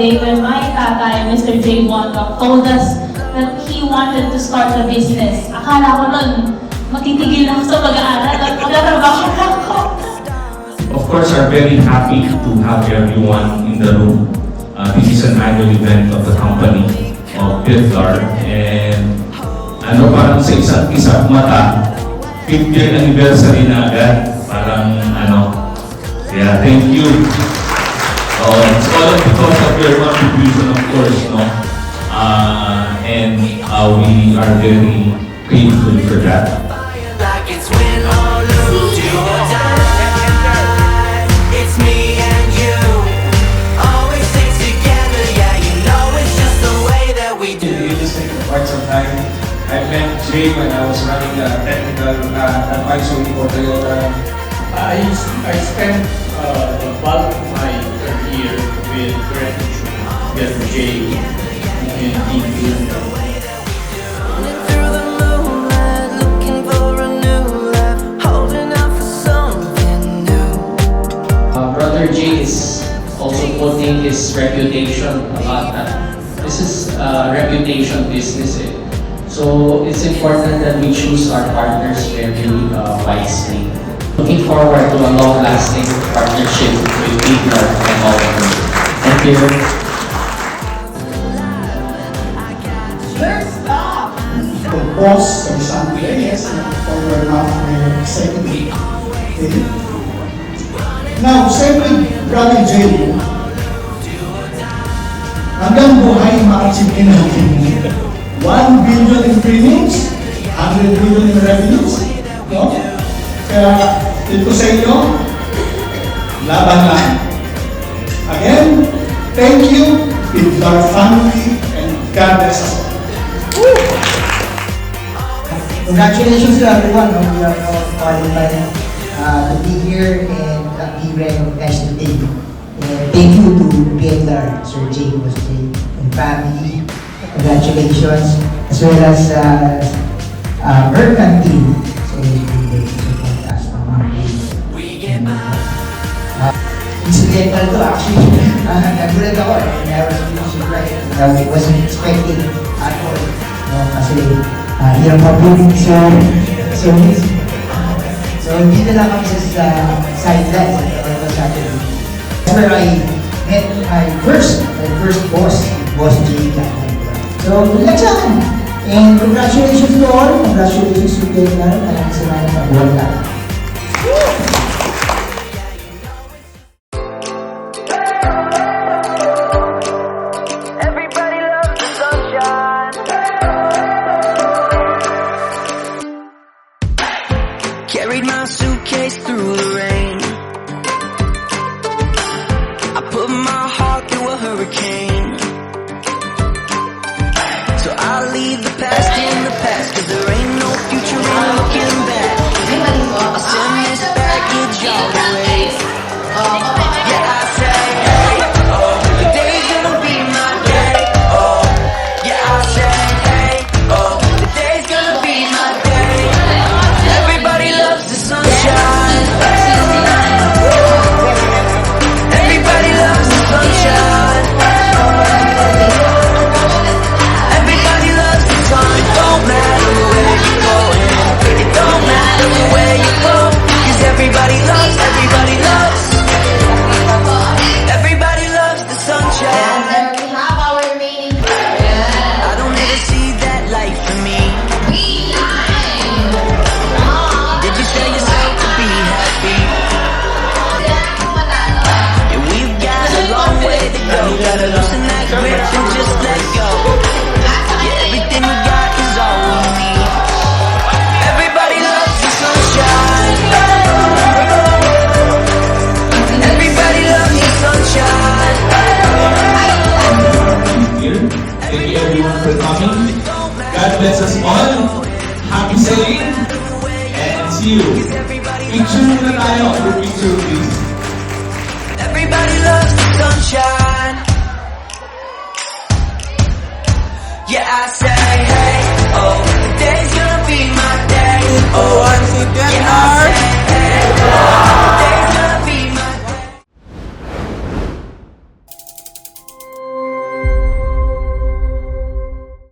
day when my tatay, Mr. J. Wonrock, told us that he wanted to start a business. Akala ko nun, matitigil ako sa pag-aaral at magkatrabaho na ako. Of course, are very happy to have everyone in the room. This is an annual event of the company of Bidlar, and parang sa isa't isa mata, 5th year anniversary na agad. Parang yeah, thank you. It's all because of your contribution, of course, and we are very grateful for that. I met Jay when I was running the technical advisory for Toyota. I spent the bulk of my career with Jay in DP. Brother Jay is also putting his reputation a lot. This is a reputation business. So it's important that we choose our partners very wisely. Looking forward to a long-lasting partnership with Bidlar and all of you. Thank you. First off! The boss of San Players and former executive. Okay. Now, same with Brother Jay. Hanggang buhay ma-achieve natin 1 billion in premiums, 100 million in revenues. No? Kaya dito sa inyo, laban lang. Again, thank you, Bidlar family, and God bless us all. Congratulations to everyone. We are now qualified to be here and be recognized today. And thank you to Bidlar, Sir J. and family. Congratulations, as well as Mercant team. So, support us from our team. Incidental to actually. Nagulat ako and I was really surprised. I wasn't expecting at all. No, kasi hirap pa-building sa service. So, dito lang kami sa sidelines. That's where I met my first boss, Boss J. So, good luck sa akin. And congratulations to all. Congratulations to Bidlar. Maraming salamat na buwan lang. Everybody loves the sunshine. Carried my suitcase through the rain. I put my heart through a hurricane. So I'll leave the past in the past, 'cause there ain't no future in looking back. I'll send this baggage all the way. Yeah, I say, hey, oh, today's gonna be my day. Oh, yeah, I say, hey, oh, today's gonna be my day. Everybody loves the sunshine. Everybody loves the sunshine. Everybody loves the sun. It don't matter where you're going. It don't matter where you go. 'Cause everybody loves the sunshine. And we have our remaining I don't ever see that life for me. Did you tell yourself to be happy? Yeah, we've got a long way to go. Gotta loosen that grip and just let go. Yeah, everything we got is all we need. Everybody loves the sunshine. Everybody loves the sunshine. Thank you everyone for coming. God bless us all. Happy sailing. And see you. Picture muna tayo. Picture please.